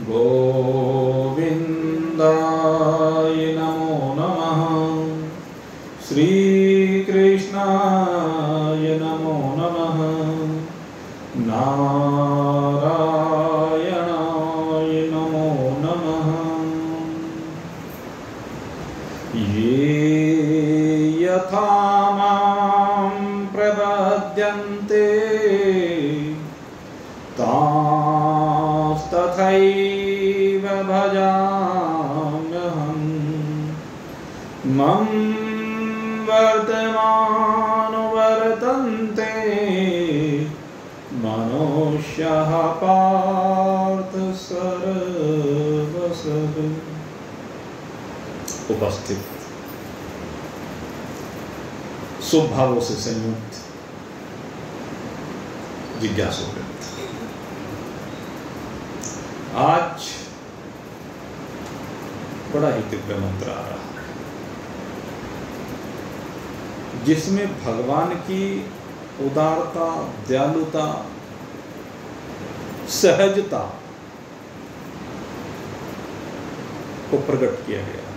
गोविन्दाय नमो नमः। श्रीकृष्णाय नमो नमः। नारायणाय नमो नमः। ये यथा मां प्रपद्यन्ते तांस्तथैव भजाम्यहम्। मम वर्तमानुवर्तन्ते मनुष्यः पार्थ सर्वशः। उपस्थित शुभ भावों से संयुक्त जिज्ञासुवृत्त, आज बड़ा ही दिव्य मंत्र आ रहा है जिसमें भगवान की उदारता, दयालुता, सहजता को प्रकट किया गया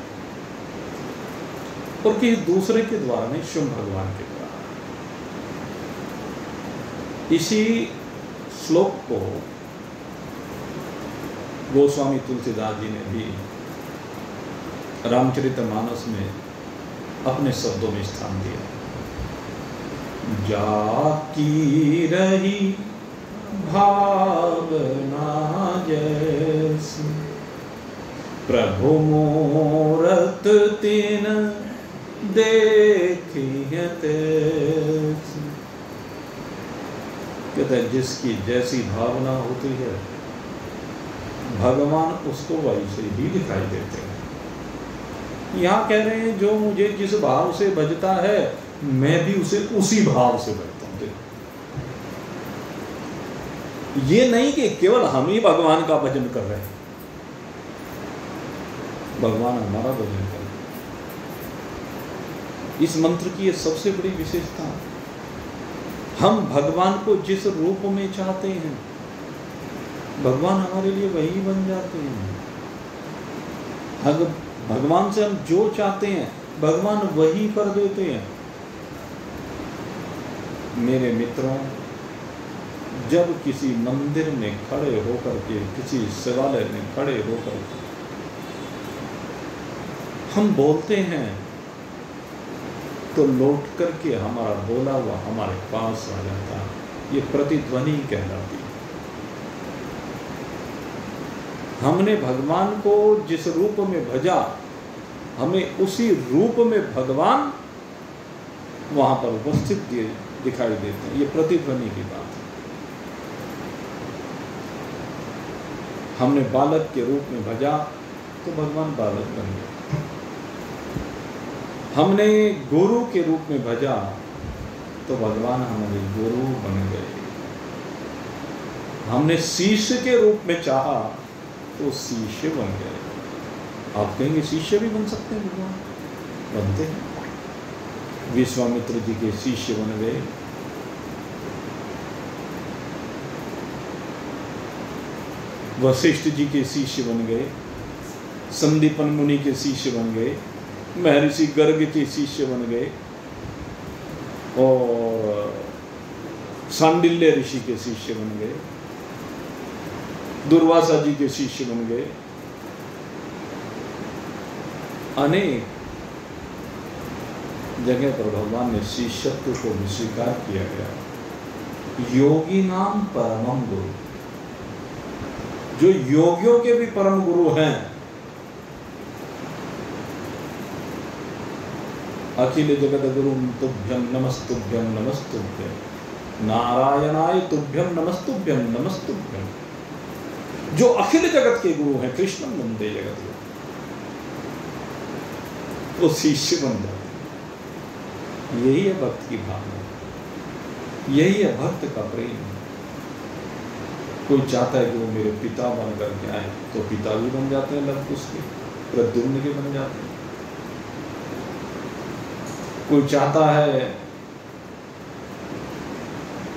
और किसी दूसरे के द्वारा नहीं, स्वयं भगवान के द्वारा। इसी श्लोक को गोस्वामी तुलसीदास जी ने भी रामचरितमानस में अपने शब्दों में स्थान दिया। जाकी रही भावना जैसी, प्रभु मूरत तीन देखी है तैसी। कहते हैं जिसकी जैसी भावना होती है भगवान उसको वैसे ही दिखाई देते हैं। यहाँ कह रहे हैं जो मुझे जिस भाव से भजता है मैं भी उसे उसी भाव से भजता हूं। ये नहीं कि केवल हम ही भगवान का भजन कर रहे हैं, भगवान हमारा भजन कर रहे हैं। इस मंत्र की ये सबसे बड़ी विशेषता, हम भगवान को जिस रूप में चाहते हैं भगवान हमारे लिए वही बन जाते हैं। भगवान से हम जो चाहते हैं भगवान वही कर देते हैं। मेरे मित्रों, जब किसी मंदिर में खड़े होकर के, किसी शिवालय में खड़े होकर के हम बोलते हैं तो लौट करके हमारा बोला हुआ हमारे पास आ जाता है। ये प्रतिध्वनि कहलाती है। हमने भगवान को जिस रूप में भजा हमें उसी रूप में भगवान वहां पर उपस्थित दिखाई देते हैं। ये प्रतिध्वनि की बात है। हमने बालक के रूप में भजा तो भगवान बालक बन गए। हमने गुरु के रूप में भजा तो भगवान हमारे गुरु बन गए। हमने शिष्य के रूप में चाहा तो शिष्य बन गए। आप कहेंगे शिष्य भी बन सकते हैं, भगवान बनते हैं। विश्वामित्र जी के शिष्य बन गए, वशिष्ठ जी के शिष्य बन गए, संदीपन मुनि के शिष्य बन गए, महर्षि गर्ग के शिष्य बन गए और सांडिल्य ऋषि के शिष्य बन गए, दुर्वासा जी के शिष्य बन गए। अनेक जगह पर भगवान ने शिष्यत्व को भी स्वीकार किया गया। योगी नाम परमम गुरु, जो योगियों के भी परम गुरु हैं, अखिल जगत गुरु तुभ्यम नमस्तुभ्यम नमस्तुभ्यम, नारायणाय तुभ्यम नमस्तुभ्यम नमस्तुभ्यम। जो अखिल जगत के गुरु हैं, कृष्णम वंदे जगत गुरु, वो शिष्य बन जाते। यही है भक्त की भावना, यही है भक्त का प्रेम। कोई चाहता है कि वो मेरे पिता बन करके आए तो पिता भी बन जाते हैं, लव कुश के, प्रद्युम्न के बन जाते हैं। कोई चाहता है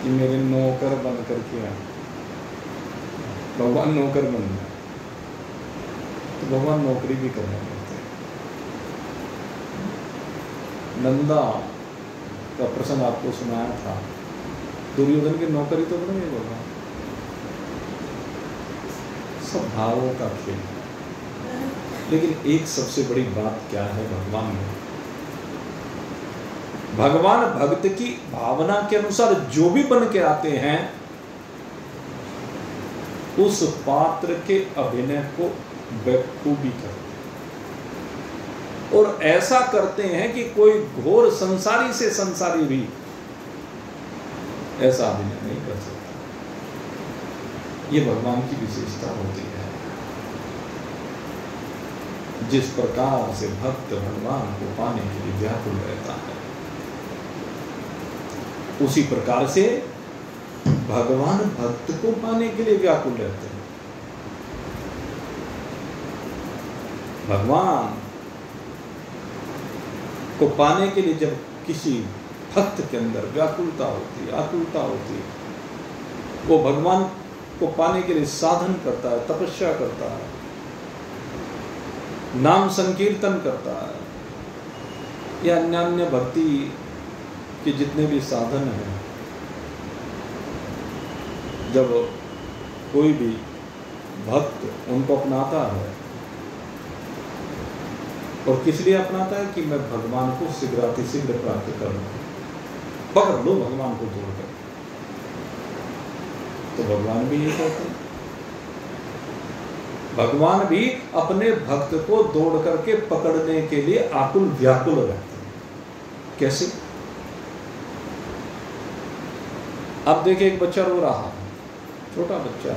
कि मेरे नौकर बन करके आए, भगवान नौकर बन जाए। तो भगवान नौकरी भी करने लगते। नंदा का प्रसंग आपको सुनाया था, दुर्योधन की नौकरी तो बनेगी भगवान। सब भावों का खेल। लेकिन एक सबसे बड़ी बात क्या है भगवान में, भगवान भक्त की भावना के अनुसार जो भी बन के आते हैं उस पात्र के अभिनय को बखूबी करते हैं, और ऐसा करते हैं कि कोई घोर संसारी से संसारी भी ऐसा अभिनय नहीं कर सकता। ये भगवान की विशेषता होती है। जिस प्रकार से भक्त भगवान को पाने के लिए व्याकुल रहता है, उसी प्रकार से भगवान भक्त को पाने के लिए व्याकुल रहते हैं। भगवान को पाने के लिए जब किसी भक्त के अंदर व्याकुलता होती है, आकुलता होती है, वो भगवान को पाने के लिए साधन करता है, तपस्या करता है, नाम संकीर्तन करता है, या अन्य अन्य भक्ति के जितने भी साधन हैं। जब कोई भी भक्त उनको अपनाता है, और किस लिए अपनाता है कि मैं भगवान को शीघ्रातिशीघ्र प्राप्त करूं, पकड़ लो भगवान को तोड़कर, तो भगवान भी यही कहते हैं। भगवान भी अपने भक्त को दौड़ करके पकड़ने के लिए आकुल व्याकुल रहते हैं। कैसे? अब देखिए, एक बच्चा रो रहा है, छोटा बच्चा,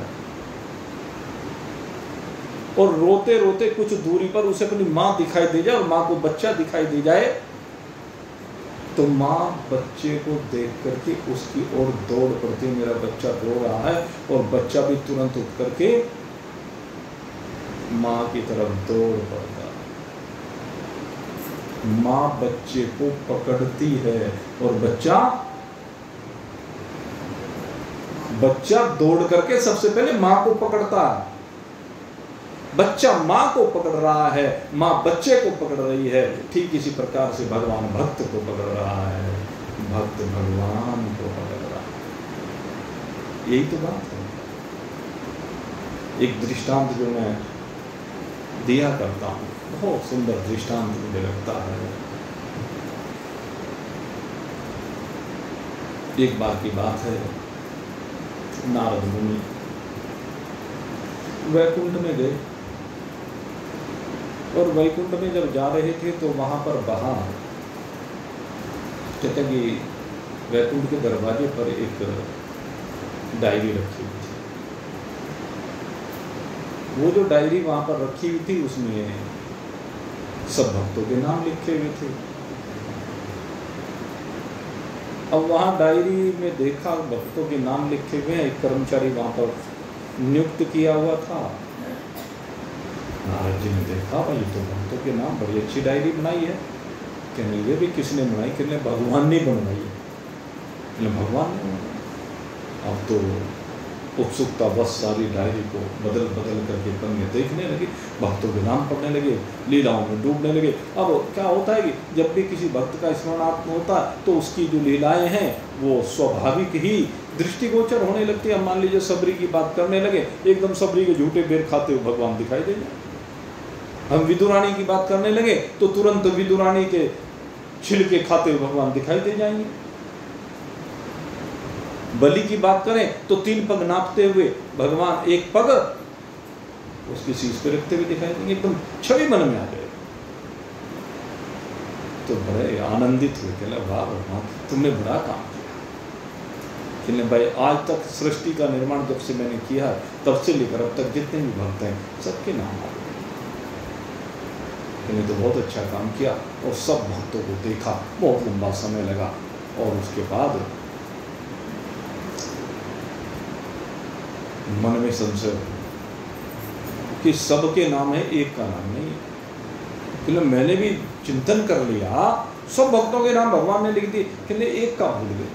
और रोते रोते कुछ दूरी पर उसे अपनी माँ दिखाई दे जाए और माँ को बच्चा दिखाई दे जाए, तो माँ बच्चे को देख करके उसकी ओर दौड़ पड़ती है, मेरा बच्चा रो रहा है, और बच्चा भी तुरंत उठ करके माँ की तरफ दौड़ पड़ता है। माँ बच्चे को पकड़ती है और बच्चा दौड़ करके सबसे पहले माँ को पकड़ता है। बच्चा माँ को पकड़ रहा है, माँ बच्चे को पकड़ रही है। ठीक इसी प्रकार से भगवान भक्त को पकड़ रहा है, भक्त भगवान को पकड़ रहा है। यही तो बात है। एक दृष्टांत जो मैं दिया करता हूँ, बहुत सुंदर दृष्टांत मुझे लगता है। एक बार की बात है, नारद मुनि वैकुंठ में गए, और वैकुंठ में जब जा रहे थे तो वहां पर बाहर कहते हैं कि वैकुंठ के दरवाजे पर एक डायरी रखी हुई थी। वो जो डायरी वहां पर रखी हुई थी उसमें सब भक्तों के नाम लिखे हुए थे। अब वहां डायरी में देखा भक्तों के नाम लिखे हुए हैं, एक कर्मचारी वहां पर नियुक्त किया हुआ था। नारद जी ने देखा, भाई तो भक्तों के नाम, बड़ी अच्छी डायरी बनाई है। कहने लगे भी किसने बनाई? कहने भगवान ने बनवाई है। भगवान ने बनाई। अब तो उत्सुकता बस सारी डायरी को बदल बदल करके पन्ने देखने लगे, भक्तों के नाम पढ़ने लगे, लीलाओं में डूबने लगे। अब क्या होता है कि जब भी किसी भक्त का स्मरणात्म होता है तो उसकी जो लीलाएं हैं वो स्वाभाविक ही दृष्टिगोचर होने लगती है। मान लीजिए सबरी की बात करने लगे, एकदम सबरी के झूठे बेर खाते हुए भगवान दिखाई दे जाए। हम विदुरानी की बात करने लगे तो तुरंत विदुरानी के छिलके खाते हुए भगवान दिखाई दे जाएंगे। बलि की बात करें तो 3 पग नापते हुए भगवान एक पग उसकी शीश पे रखते हुए दिखाई देंगे, एकदम छवि मन में आ जाए। तो बड़े आनंदित हुए, कहला वाह भगवान तुमने बड़ा काम किया। कहले भाई आज तक सृष्टि का निर्माण जब से मैंने किया तब से लेकर अब तक जितने भी भक्त हैं सबके नाम आ गए। कहले तो बहुत अच्छा काम किया, और सब भक्तों को देखा, बहुत लंबा समय लगा, और उसके बाद मन में संशय कि सबके नाम है, एक का नाम नहीं है। कहले मैंने भी चिंतन कर लिया, सब भक्तों के नाम भगवान ने लिख दिए, कहले एक का भूल गए।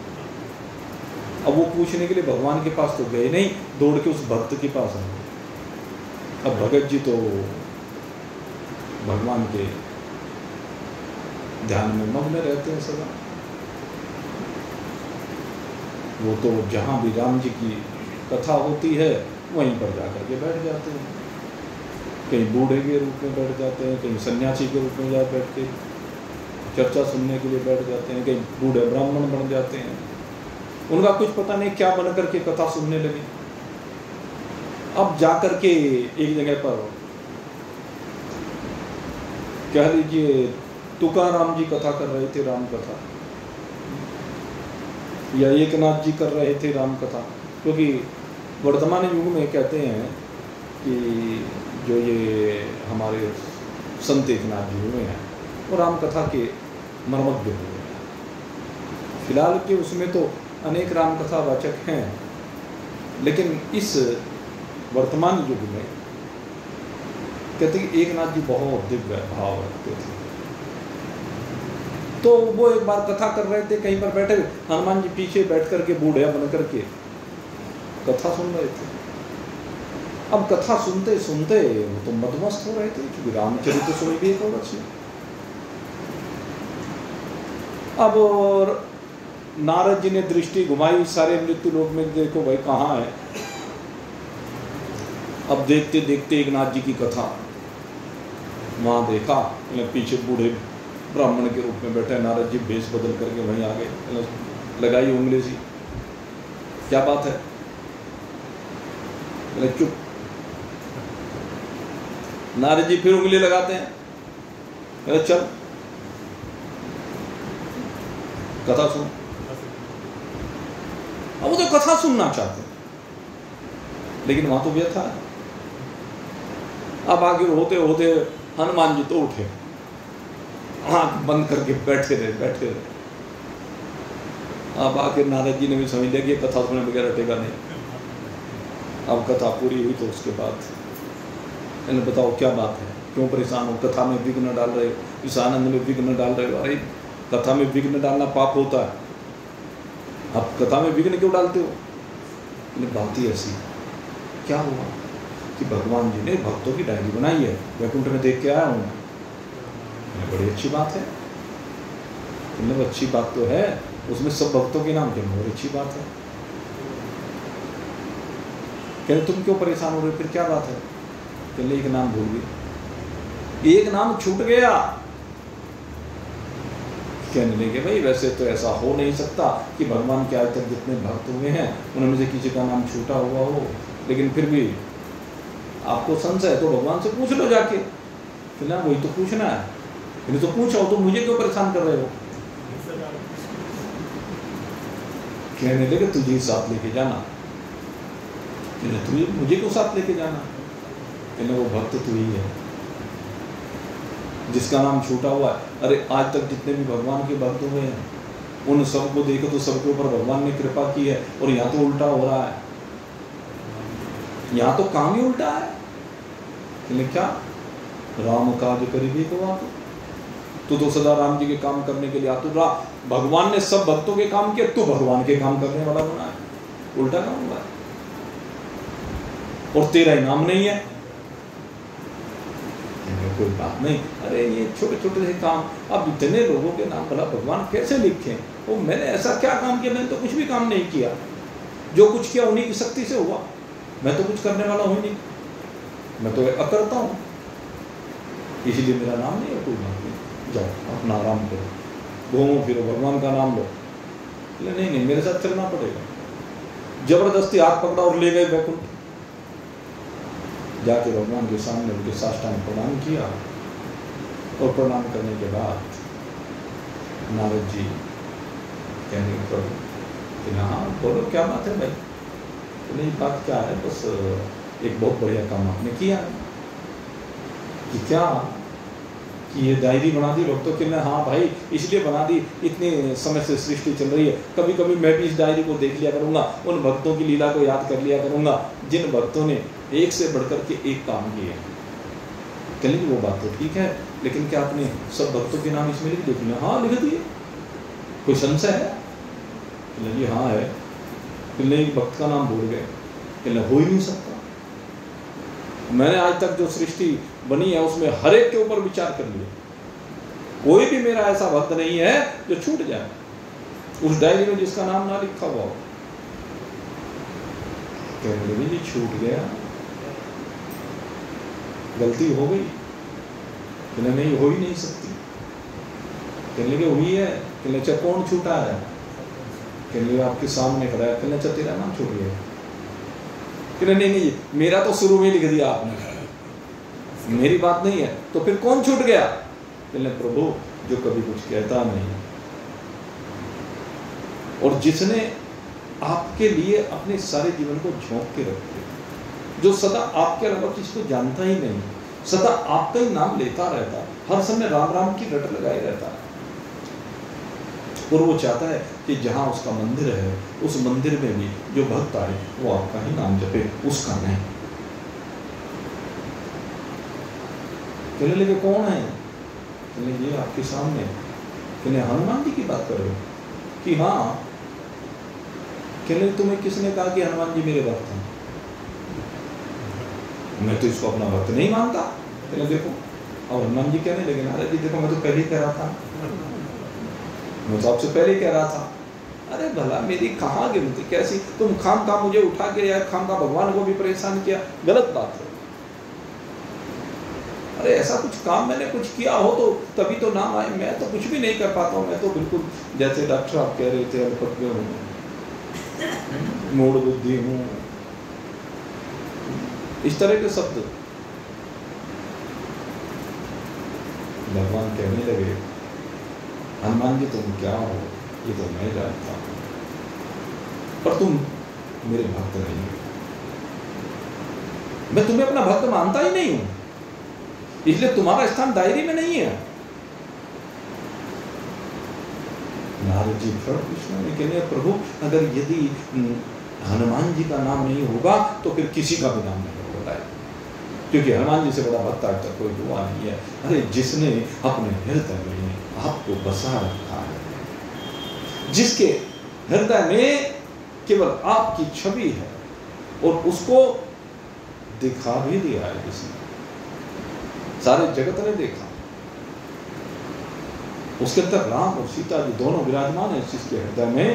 अब वो पूछने के लिए भगवान के पास तो गए नहीं, दौड़ के उस भक्त के पास आए। अब भगत जी तो भगवान के ध्यान में मग्न रहते हैं सदा। वो तो जहाँ भी राम जी की कथा होती है वहीं पर जाकर के बैठ जाते हैं। कहीं बूढ़े के रूप में बैठ जाते हैं, कहीं सन्यासी के रूप में जा बैठ के चर्चा सुनने के लिए बैठ जाते हैं, कहीं बूढ़े ब्राह्मण बन जाते हैं। उनका कुछ पता नहीं क्या बन करके कथा सुनने लगे। अब जाकर के एक जगह पर कह लीजिए तुकाराम जी कथा कर रहे थे, राम कथा, या एकनाथ जी कर रहे थे राम कथा। क्योंकि वर्तमान युग में कहते हैं कि जो ये हमारे संत एकनाथ जी हुए हैं वो राम कथा के मर्मज्ञ हुए हैं। फिलहाल के उसमें तो अनेक राम कथा वाचक हैं, लेकिन इस वर्तमान युग में कहते हैं कि एकनाथ जी बहुत दिव्य भाव रखते थे। तो वो एक बार कथा कर रहे थे, कहीं पर बैठे हनुमान जी पीछे बैठ करके बूढ़े बन करके कथा सुन रहे थे। अब कथा सुनते सुनते वो तो मदमस्त हो रहे थे, क्योंकि रामचरित सुनी भी एक औरत से। अब नारद जी ने दृष्टि घुमाई सारे मृत्यु लोक में, देखो भाई कहाँ है। अब देखते देखते एकनाथ जी की कथा वहां देखा, पीछे बूढ़े ब्राह्मण के रूप में बैठे नारद जी भेष बदल करके वहीं आ गए, लगाई उंगली सी, क्या बात है, चुप। नारद जी फिर उंगली लगाते हैं, चल कथा सुन। अब वो तो कथा सुनना चाहते हैं, लेकिन वहां तो व्यथा है। अब आगे होते होते हनुमान जी तो उठे, आंख बंद करके बैठे रहे। अब आखिर नारद जी ने भी समझ लिया कि कथा सुने बगैर हटेगा नहीं। अब कथा पूरी हुई तो उसके बाद इन्हें बताओ क्या बात है, क्यों परेशान हो, कथा में विघ्न डाल रहे हो, इस आनंद में विघ्न डाल रहे हो। अरे कथा में विघ्न डालना पाप होता है, आप कथा में विघ्न क्यों डालते हो। बात ही ऐसी, क्या हुआ कि भगवान जी ने भक्तों की डायरी बनाई है, वैकुंठ में देख के आया हूँ। बड़ी अच्छी बात है, मतलब अच्छी बात तो है, उसमें सब भक्तों के नाम जमा, बड़ी अच्छी बात है। कहते तुम क्यों परेशान हो रहे हो, फिर क्या बात है। कहते एक नाम भूल गए, एक नाम छूट गया। कहने लगे भाई वैसे तो ऐसा हो नहीं सकता कि भगवान के आज तक जितने भक्त हुए हैं उनमें से किसी का नाम छूटा हुआ हो, लेकिन फिर भी आपको संशय है तो भगवान से पूछ लो जाके। ना वही तो पूछना है, इन्हें तो पूछो, तो मुझे क्यों परेशान कर रहे हो। कहने लगे तुझे साथ लेके जाना, तुझे मुझे क्यों साथ लेके जाना। कहने वो भक्त तू ही है जिसका नाम छूटा हुआ है। अरे आज तक जितने भी भगवान के भक्त हुए हैं उन सबको देखो तो सबके ऊपर भगवान ने कृपा की है, और यहाँ तो उल्टा हो रहा है, यहाँ तो काम ही उल्टा है। क्या राम काज करीबी को आप, तू तो सदा राम जी के काम करने के लिए आतुर रहा। भगवान ने सब भक्तों के काम किए, तू भगवान के काम करने वाला बना है, उल्टा काम हुआ है, और तेरा इनाम नहीं है। कोई बात नहीं, अरे ये छोटे छोटे से काम, अब इतने लोगों के नाम भला भगवान कैसे लिखे। वो मैंने ऐसा क्या काम किया, मैंने तो कुछ भी काम नहीं किया, जो कुछ किया उन्हीं की शक्ति से हुआ, मैं तो कुछ करने वाला हूँ नहीं, मैं तो अकर्ता हूँ, इसलिए मेरा नाम नहीं है। कोई बात नहीं, जाओ अपना आराम करो, घूमो फिरो, भगवान का नाम लो। नहीं नहीं मेरे साथ चलना पड़ेगा। जबरदस्ती हाथ पकड़ा और ले गए वैकुंठ। जाके भगवान के सामने उनके साष्टांग प्रणाम किया, और प्रणाम करने के बाद नारद जी कहने लगे कि हाँ बोलो क्या बात है भाई। तो नहीं बात क्या है, बस एक बहुत बढ़िया काम आपने किया कि क्या कि ये डायरी बना दी भक्तों के लिए। हाँ भाई इसलिए बना दी, इतने समय से सृष्टि चल रही है, कभी कभी मैं भी इस डायरी को देख लिया करूँगा, उन भक्तों की लीला को याद कर लिया करूँगा जिन भक्तों ने एक से बढ़कर के एक काम किए। चलिए वो बात तो ठीक है, लेकिन क्या आपने सब भक्तों के नाम इसमें लिख दिए। हाँ लिख दिए, कोई संशय है। चलिए हाँ है। फिर नहीं भक्त का नाम भूल गए, हो ही नहीं सकता, मैंने आज तक जो सृष्टि बनी है उसमें हर एक के ऊपर विचार कर लिया, कोई भी मेरा ऐसा भक्त नहीं है जो छूट जाए उस डायरी में जिसका नाम ना लिखा हुआ हो। कहने लगे जी छूट गया, गलती हो गई। कहने नहीं, हो ही नहीं सकती। कहने लगे हुई है। कहने अच्छा कौन छूटा है? कहने लगे आपके सामने खड़ा है। कहने अच्छा तेरा नाम छूट गया। कहने नहीं, मेरा तो शुरू में लिख दिया आपने, मेरी बात नहीं है। तो फिर कौन छूट गया? कहने प्रभु जो कभी कुछ कहता नहीं और जिसने आपके लिए अपने सारे जीवन को झोंक के रखे, जो सदा आपके अलावा किसी को जानता ही नहीं, सदा आपका ही नाम लेता रहता, हर समय राम राम की रट लगाए रहता है। और वो चाहता है कि जहां उसका मंदिर है उस मंदिर में भी जो भक्त आए वो आपका ही नाम जपे, उसका नहीं। कहने लगे कौन है? कहने ये आपके सामने। कहने हनुमान जी की बात कर रहे हो? कि हाँ। कहने तुम्हें किसने कहा कि हनुमान जी मेरे भक्त हैं? मैं तो इसको अपना भक्त नहीं मानता। कहने देखो, और हनुमान जी कहने लगे नारद जी देखो मैं तो पहले ही कह रहा था, मैं तो आपसे पहले ही कह रहा था। अरे भला मेरी कहाँ गिनती, कैसी तुम खाम खा मुझे उठा के या खाम खा भगवान को भी परेशान किया, गलत बात है। अरे ऐसा कुछ काम मैंने कुछ किया हो तो तभी तो नाम आए, मैं तो कुछ भी नहीं कर पाता हूँ। मैं तो बिल्कुल जैसे डॉक्टर आप कह रहे थे अल्पज्ञ हूँ, मूढ़ बुद्धि हूँ, इस तरह के शब्द भगवान कहने लगे हनुमान जी तुम क्या हो ये तो मैं जानता हूं, पर तुम मेरे भक्त नहीं हो। मैं तुम्हें अपना भक्त मानता ही नहीं हूं, इसलिए तुम्हारा स्थान डायरी में नहीं है। नारद जी कृष्ण ने कहने प्रभु अगर यदि हनुमान जी का नाम नहीं होगा तो फिर किसी का भी नाम नहीं होता है, क्योंकि हनुमान जी से बड़ा भक्त आज तक कोई हुआ नहीं है। अरे जिसने अपने हृदय में आपको बसा रखा है, जिसके हृदय में केवल आपकी छवि है और उसको दिखा भी दिया है किसी, सारे जगत ने देखा, उसके अंदर राम और सीता जी दोनों विराजमान है जिसके हृदय में,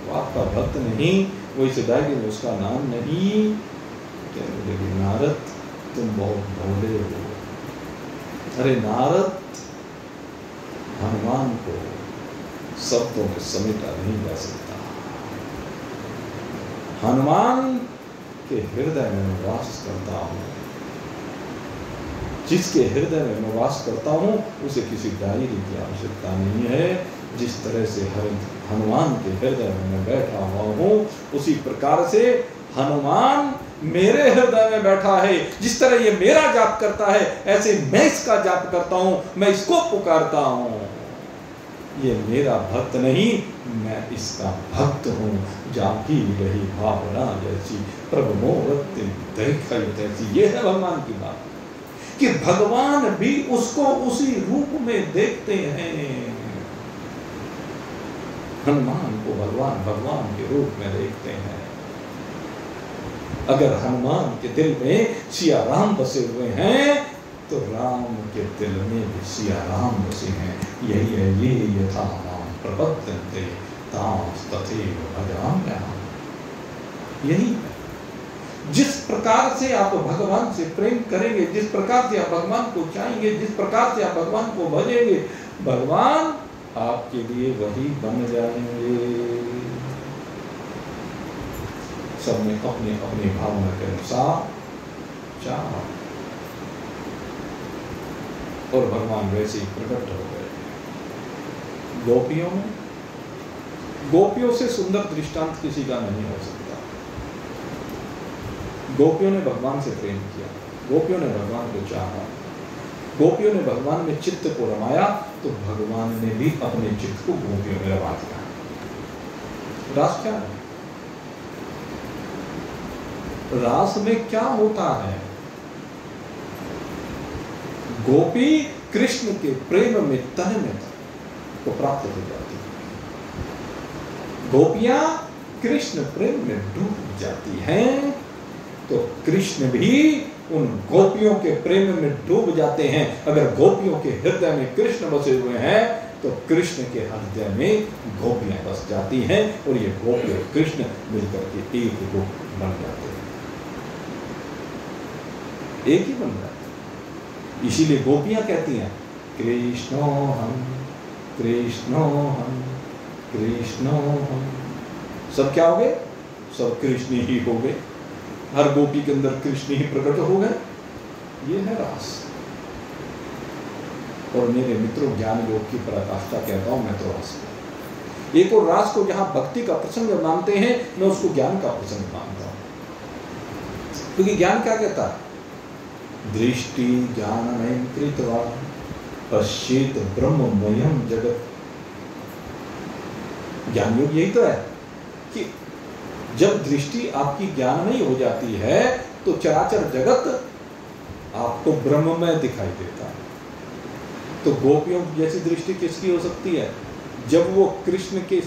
वो आपका भक्त नहीं, वो इस डायरी में उसका नाम नहीं। कहने लगे नारद तुम बहुत भोले हो। अरे नारद हनुमान को शब्दों में समेटा नहीं जा सकता, हनुमान के हृदय में मैं वास करता हूं, जिसके हृदय में मैं वास करता हूं उसे किसी डायरी की आवश्यकता नहीं है। जिस तरह से हनुमान के हृदय में मैं बैठा हुआ हूं उसी प्रकार से हनुमान मेरे हृदय में बैठा है। जिस तरह ये मेरा जाप करता है ऐसे मैं इसका जाप करता हूं, मैं इसको पुकारता हूं। ये मेरा भक्त नहीं, मैं इसका भक्त हूं। जाकी रही भावना जैसी प्रभु मोरत देखई तैसी। ये है भगवान की बात कि भगवान भी उसको उसी रूप में देखते हैं। हनुमान को भगवान के रूप में देखते हैं। अगर हनुमान के दिल में सिया राम बसे हुए हैं तो राम के दिल में भी सिया राम बसे हैं। यही है ये यथा नाम प्रबद्धन्ते तांस तथैव भजाम्यहम्। यही है, जिस प्रकार से आप भगवान से प्रेम करेंगे, जिस प्रकार से आप भगवान को चाहेंगे, जिस प्रकार से आप भगवान को भजेंगे, भगवान आपके लिए वही बन जाएंगे। सबने अपने अपनी भावना के अनुसार चाहा और भगवान वैसे ही प्रकट हो गए। गोपियों से सुंदर दृष्टांत किसी का नहीं हो सकता। गोपियों ने भगवान से प्रेम किया, गोपियों ने भगवान को चाहा, गोपियों ने भगवान में चित्त को रमाया, तो भगवान ने भी अपने चित्त को गोपियों में रमा दिया। रास क्या है? रास में क्या होता है? गोपी कृष्ण के प्रेम में तन्मयता को प्राप्त हो जाती है। गोपियां कृष्ण प्रेम में डूब जाती हैं तो कृष्ण भी उन गोपियों के प्रेम में डूब जाते हैं। अगर गोपियों के हृदय में कृष्ण बसे हुए हैं तो कृष्ण के हृदय में गोपियां बस जाती हैं और ये गोपी और कृष्ण मिलकर के एक रूप बन जाते हैं, एक ही बन जाते हैं। इसीलिए गोपियां कहती हैं कृष्णो हम कृष्णो हम कृष्णो हम। सब क्या हो गए? सब कृष्ण ही हो गए। हर गोपी के अंदर कृष्ण ही प्रकट हो गए। ये है रास। और मेरे मित्रों, ज्ञान योग की पराकाष्ठा कहता हूं मैं तो रास को। एक और रास को जहां भक्ति का प्रसंग मानते हैं, मैं उसको ज्ञान का प्रसंग मानता हूं। क्योंकि ज्ञान क्या कहता है? दृष्टि ज्ञानमयं कृत्वा पश्येत ब्रह्ममयं जगत। ज्ञान योग यही तो है कि जब दृष्टि आपकी ज्ञानमयी हो जाती है तो चराचर जगत आपको ब्रह्ममय दिखाई देता है। तो गोपियों जैसी दृष्टि किसकी हो सकती है? जब वो कृष्ण के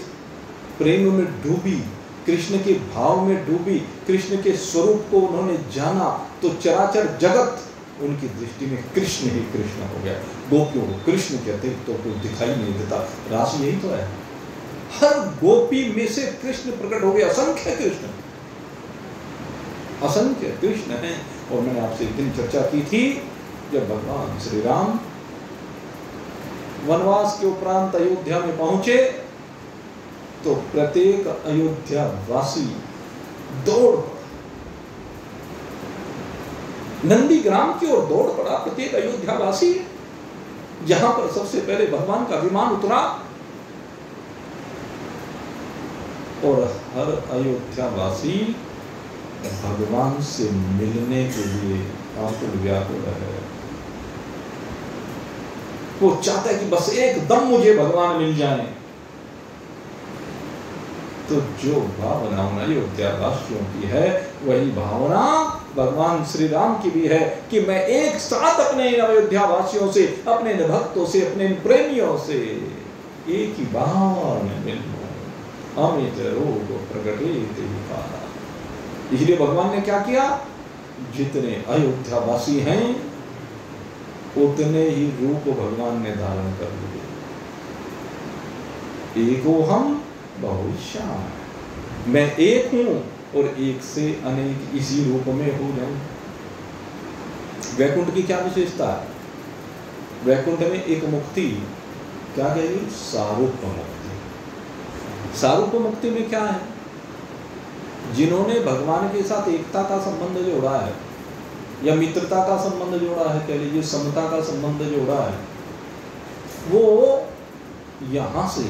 प्रेम में डूबी, कृष्ण के भाव में डूबी, कृष्ण के स्वरूप को उन्होंने जाना, तो चराचर जगत उनकी दृष्टि में कृष्ण ही कृष्ण हो गया। गोपियों को कृष्ण के अतिरिक्त तो कोई दिखाई नहीं देता। राशि यही तो है। हर गोपी में से कृष्ण प्रकट हो गया। असंख्य कृष्ण, असंख्य कृष्ण हैं। और मैंने आपसे एक दिन चर्चा की थी, जब भगवान श्री राम वनवास के उपरांत अयोध्या में पहुंचे तो प्रत्येक अयोध्या वासी दौड़ पड़ा, नंदीग्राम की ओर दौड़ पड़ा। प्रत्येक अयोध्या वासी, जहां पर सबसे पहले भगवान का विमान उतरा, और हर अयोध्या वासी भगवान से मिलने के लिए आतुर व्याकुल है। वो चाहता है कि बस एकदम मुझे भगवान मिल जाए। तो जो भावना अयोध्या वासियों की है, वही भावना भगवान श्री राम की भी है कि मैं एक साथ अपने अयोध्या वासियों से, अपने भक्तों से, अपने प्रेमियों से एक ही बार में मिलूं। अमित रूप प्रकटित विकारा। इसलिए भगवान ने क्या किया? जितने अयोध्या वासी हैं उतने ही रूप भगवान ने धारण कर लिए। एको हम बहुश्याम। मैं एक हूं और एक से अनेक इसी रूप में हो जाऊं। वैकुंठ की क्या विशेषता है? वैकुंठ में एक मुक्ति क्या कहेगी? सारूप मुक्ति। सारूप मुक्ति में क्या है? जिन्होंने भगवान के साथ एकता का संबंध जोड़ा है, या मित्रता का संबंध जोड़ा है, कह लीजिए समता का संबंध जोड़ा है, वो यहां से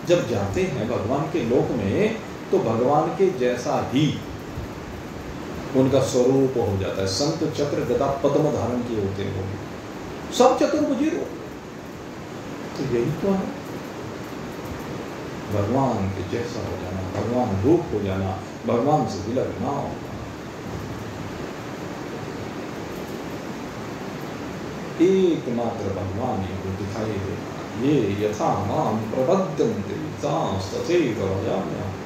जब जाते हैं भगवान के लोक में, तो भगवान के जैसा ही उनका स्वरूप हो जाता है। संत चक्र गदा पद्म धारण किए होते हैं वो, सब चतुर्भुजी रूप। तो यही तो है भगवान के जैसा हो जाना, भगवान रूप हो जाना, भगवान से विलग ना होना। एकमात्र भगवान ही दिखाई देना। ये यथा माम प्रबद्धन्ते तथैव भजाम्यहम्।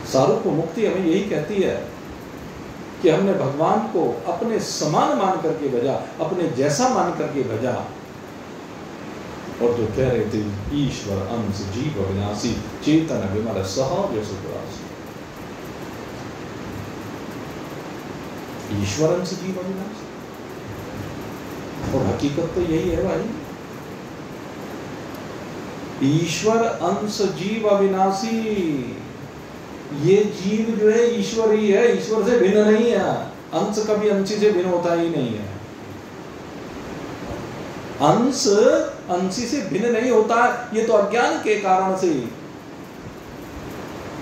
सारूप मुक्ति हमें यही कहती है कि हमने भगवान को अपने समान मान करके भजा, अपने जैसा मान करके भजा। और जो कह रहे थे ईश्वर अंश जीव अविनाशी चेतन विमल सहज सुखरासी। ईश्वर अंश जीव अविनाशी, और हकीकत तो यही है भाई। ईश्वर अंश जीव अविनाशी। ये जीव जो है ईश्वर ही है, ईश्वर से भिन्न नहीं है। अंश कभी अंशी से भिन्न होता ही नहीं है। अंश अंशी से भिन्न नहीं होता है। ये तो अज्ञान के कारण से,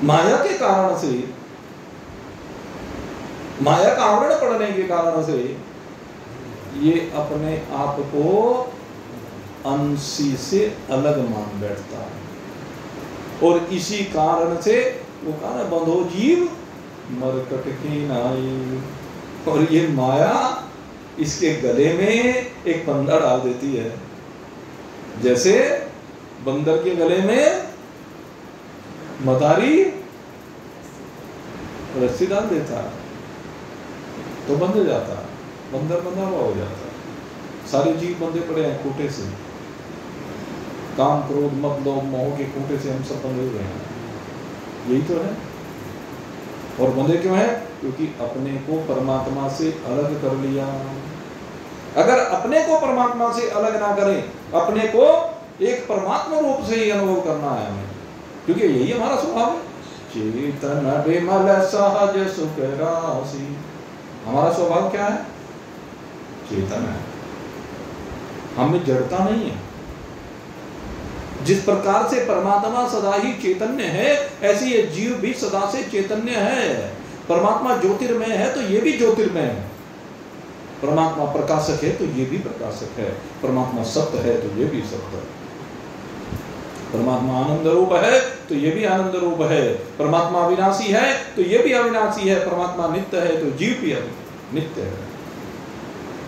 माया के कारण से, माया का आवरण पड़ने के कारण से ये अपने आप को अंशी से अलग मान बैठता है। और इसी कारण से वो कहा बंधो जीव मरकट की नाई। और ये माया इसके गले में एक फंदा डाल देती है, जैसे बंदर के गले में मदारी रस्सी डाल देता है। तो बंध जाता है, बंदर बंधा हुआ हो जाता है। सारे जीव बंधे पड़े हैं खूंटे से, काम क्रोध मद लोभ मोह के खूंटे से हम सब बंधे हुए हैं, यही तो है। और बंधे क्यों है? क्योंकि अपने को परमात्मा से अलग कर लिया। अगर अपने को परमात्मा से अलग ना करें, अपने को एक परमात्मा रूप से ही अनुभव करना है हमें, क्योंकि यही हमारा स्वभाव है। चेतन विमल सहज सुख राशि, हमारा स्वभाव क्या है? चेतन है, हमें जड़ता नहीं है। जिस प्रकार से परमात्मा सदा ही चैतन्य है, ऐसे ये जीव भी सदा से चैतन्य है। परमात्मा ज्योतिर्मय है तो ये भी ज्योतिर्मय है, परमात्मा प्रकाशक है तो ये भी प्रकाशक है, परमात्मा सत्य है तो ये भी सत्य है, परमात्मा आनंद रूप है तो ये भी आनंद रूप है, परमात्मा अविनाशी है तो ये भी अविनाशी है, परमात्मा नित्य है तो जीव भी नित्य है।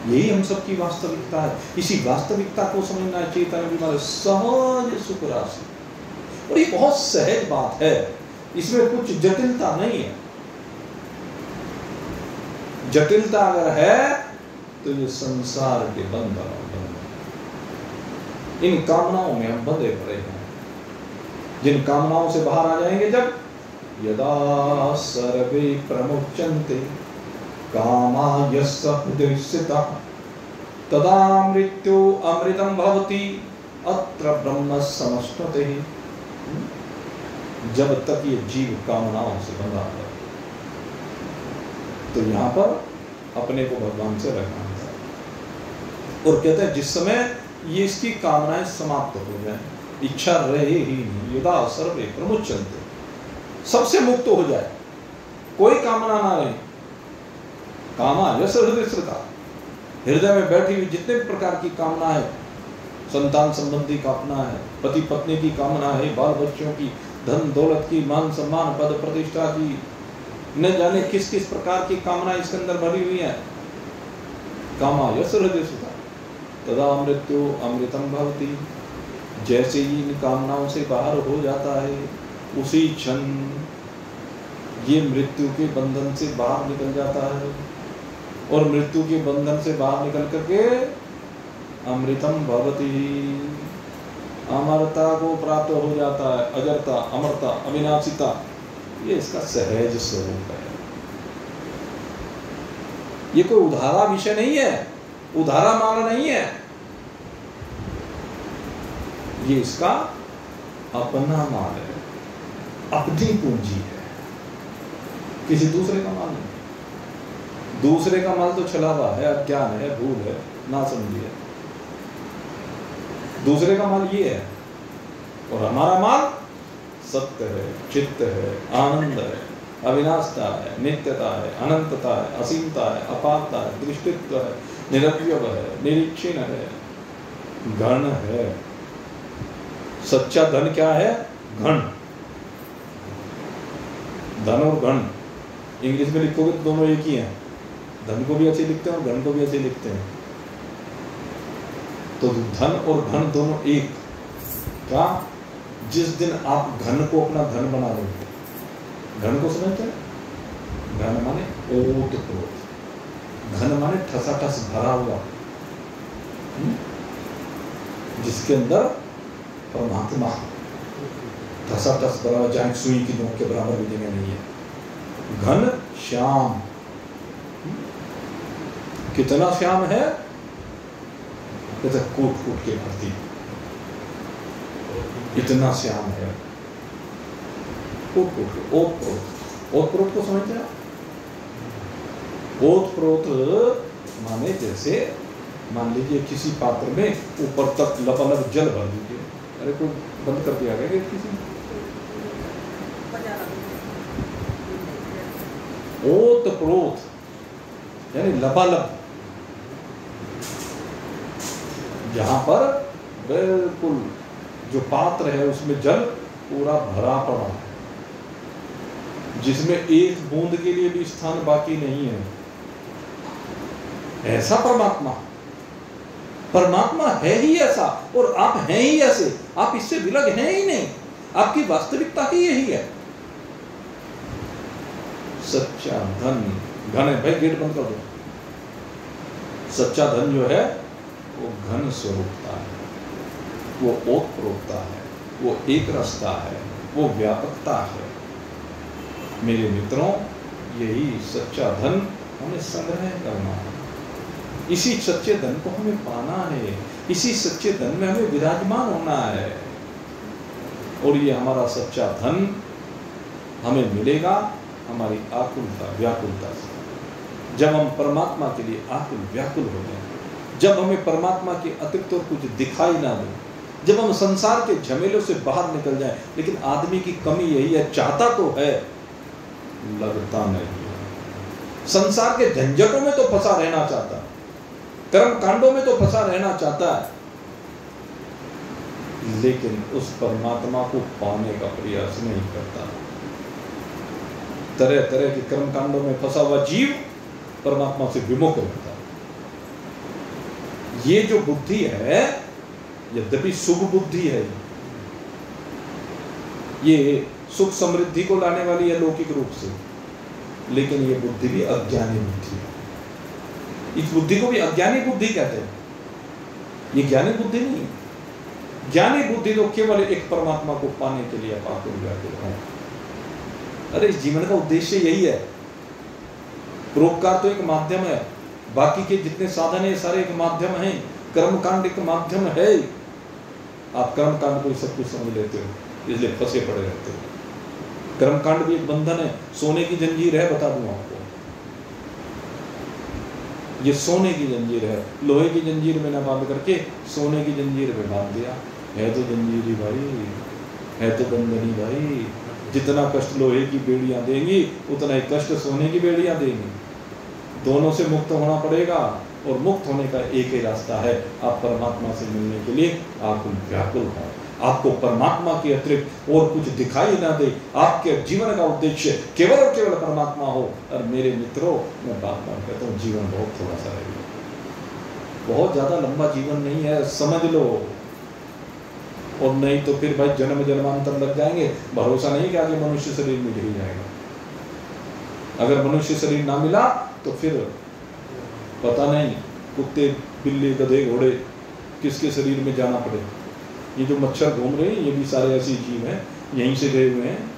यही हम सबकी वास्तविकता है। इसी वास्तविकता को समझना है। चेतन विमल सहज सुख राशि, और ये बहुत सहज बात है, इसमें कुछ जटिलता नहीं है। जटिलता अगर है तो ये संसार के बंधन, इन कामनाओं में हम बंधे पड़े हैं। जिन कामनाओं से बाहर आ जाएंगे जब, यदा सर्वे प्रमुच्यन्ते कामा यस्य हृदये स्थितः तदा मृत्यु अमृतं भवति अत्र ब्रह्म समश्नुते। जब तक ये जीव कामनाओं से बंधा है तो यहाँ पर अपने को भगवान से रखना है। और कहते हैं जिस समय ये इसकी कामनाएं समाप्त हो जाए, इच्छा रहे ही नहीं, यदा सर्वे प्रमुच्यन्ते, सबसे मुक्त हो जाए, कोई कामना ना रहे। कामा यस्य हृदये स्थितः, हृदय में बैठी हुई जितने प्रकार की कामना है, संतान संबंधी कामना है, पति पत्नी की कामना है, बाल बच्चों की, धन दौलत की, मान सम्मान पद प्रतिष्ठा की, न जाने किस किस प्रकार की कामना इसके अंदर भरी हुई है। कामा यस्य हृदये स्थितः तदा मृत्यु अमृतं भवति। जैसे ही इन कामनाओं से बाहर हो जाता है, उसी क्षण ये मृत्यु के बंधन से बाहर निकल जाता है, और मृत्यु के बंधन से बाहर निकल करके अमृतम भवति, अमरता को प्राप्त हो जाता है। अजरता, अमरता, अविनाशिता, ये इसका सहज स्वरूप है। ये कोई उधारा विषय नहीं है, उधारा माल नहीं है, ये इसका अपना माल है, अपनी पूंजी है, किसी दूसरे का माल नहीं। दूसरे का माल तो छलावा है, अज्ञान है, भूल है, ना समझी है। दूसरे का माल ये है, और हमारा माल सत्य है, चित्त है, आनंद है, अविनाशता है, नित्यता है, अनंतता है, असीमता है, अपारता है, दृष्टित्व है, निरवयव है, निरीक्षण है, घन है। सच्चा धन क्या है? घन। धन और घन इंग्लिश में लिखोगे तो दोनों एक ही हैं। धन को भी ऐसे लिखते हैं और घन को भी ऐसे लिखते हैं। तो धन और घन दोनों एक। क्या? जिस दिन आप घन को अपना धन बना लोगे, घन को समझते हैं? घन माने ओतप्रोत, घन माने ठसाठस भरा हुआ, जिसके अंदर परमात्मा ठसाठस भरा हुआ, जहां सुई की नोक के बराबर भी जगह नहीं है। घन श्याम, कितना श्याम है? कहते कूट कूट के भरती, इतना श्याम है। कूट कूट के ओत प्रोत को समझते हैं? ओत प्रोत माने जैसे मान लीजिए किसी पात्र में ऊपर तक लबालब जल भर दीजिए। अरे कोई बंद कर दिया गया किसी ने? ओत प्रोत यानी लबालब, जहां पर बिल्कुल जो पात्र है उसमें जल पूरा भरा पड़ा है, जिसमें एक बूंद के लिए भी स्थान बाकी नहीं है। ऐसा परमात्मा, परमात्मा है ही ऐसा, और आप हैं ही ऐसे। आप इससे विलग हैं ही नहीं, आपकी वास्तविकता ही यही है। सच्चा धन, घन है भाई, गेट बंद कर दो। सच्चा धन जो है वो घन स्वरूपता है, वो ओतप्रोतता है, वो एक रसता है, वो व्यापकता है। मेरे मित्रों, यही सच्चा धन हमें संग्रह करना है, इसी सच्चे धन को हमें पाना है, इसी सच्चे धन में हमें विराजमान होना है। और ये हमारा सच्चा धन हमें मिलेगा हमारी आकुलता व्याकुलता से। जब हम परमात्मा के लिए आकुल व्याकुल हो जाएं, जब हमें परमात्मा के अतिरिक्त और कुछ दिखाई ना दे, जब हम संसार के झमेलों से बाहर निकल जाएं। लेकिन आदमी की कमी यही है, चाहता तो है, लगता नहीं है। संसार के झंझटों में तो फंसा रहना चाहता है, कर्म कांडों में तो फंसा रहना चाहता है, लेकिन उस परमात्मा को पाने का प्रयास नहीं करता। तरह तरह के कर्म कांडों में फंसा हुआ जीव परमात्मा से विमुख रहता है। ये जो बुद्धि है, यद्यपि शुभ बुद्धि है, ये सुख समृद्धि को लाने वाली है लौकिक रूप से, लेकिन ये बुद्धि भी अज्ञानी बुद्धि है। इस बुद्धि को भी अज्ञानी बुद्धि कहते हैं, ये ज्ञानी बुद्धि नहीं है। ज्ञानी बुद्धि तो केवल एक परमात्मा को पाने के लिए आकुल व्याकुल है। अरे इस जीवन का उद्देश्य यही है। परोपकार तो एक माध्यम है, बाकी के जितने साधन है सारे एक माध्यम हैं। कर्मकांड एक माध्यम है। आप कर्मकांड को सब कुछ समझ लेते हो, इसलिए फंसे पड़े रहते हो। कर्मकांड भी एक बंधन है, सोने की जंजीर है, बता दूं आपको। ये सोने की जंजीर है, लोहे की जंजीर में ना बांध करके सोने की जंजीर में बांध दिया। है तो जंजीर ही भाई, है तो बंधन ही भाई। जितना कष्ट लोहे की बेड़ियां देंगी, उतना ही कष्ट सोने की बेड़ियां देंगी। दोनों से मुक्त होना पड़ेगा, और मुक्त होने का एक ही रास्ता है, आप परमात्मा से मिलने के लिए आकुल व्याकुल हो। आपको परमात्मा के अतिरिक्त और कुछ दिखाई ना दे, आपके जीवन का उद्देश्य केवल और केवल परमात्मा हो। और मेरे मित्रों, मैं बात कहता हूँ, जीवन बहुत थोड़ा सा है, बहुत ज्यादा लंबा जीवन नहीं है, समझ लो। और नहीं तो फिर भाई जन्म जन्मांतर लग जाएंगे। भरोसा नहीं कि आगे मनुष्य शरीर मिल ही जाएगा। अगर मनुष्य शरीर ना मिला तो फिर पता नहीं कुत्ते बिल्ली गधे घोड़े किसके शरीर में जाना पड़े। ये जो मच्छर घूम रहे हैं ये भी सारे ऐसे जीव हैं, यहीं से गए हुए हैं।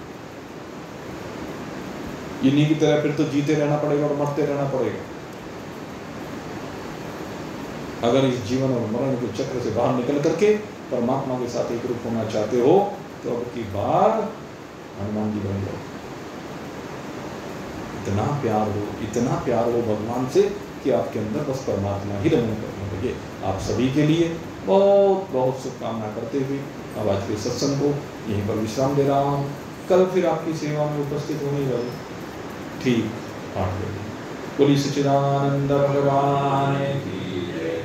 इन्हीं की तरह फिर तो जीते रहना पड़ेगा और मरते रहना पड़ेगा। अगर इस जीवन और मरण के चक्र से बाहर निकल करके परमात्मा के साथ एक रूप होना चाहते हो तो अब की बार हनुमान जी बन जाओ। इतना प्यार हो भगवान से कि आपके अंदर बस परमात्मा ही रमन करने लगे। आप सभी के लिए बहुत बहुत शुभकामना करते हुए अब आज के सत्संग को यहीं पर विश्राम दे रहा हूँ। कल फिर आपकी सेवा में उपस्थित होने वाले ठीक 8 बजे। बोलिए सच्चिदानंद भगवान की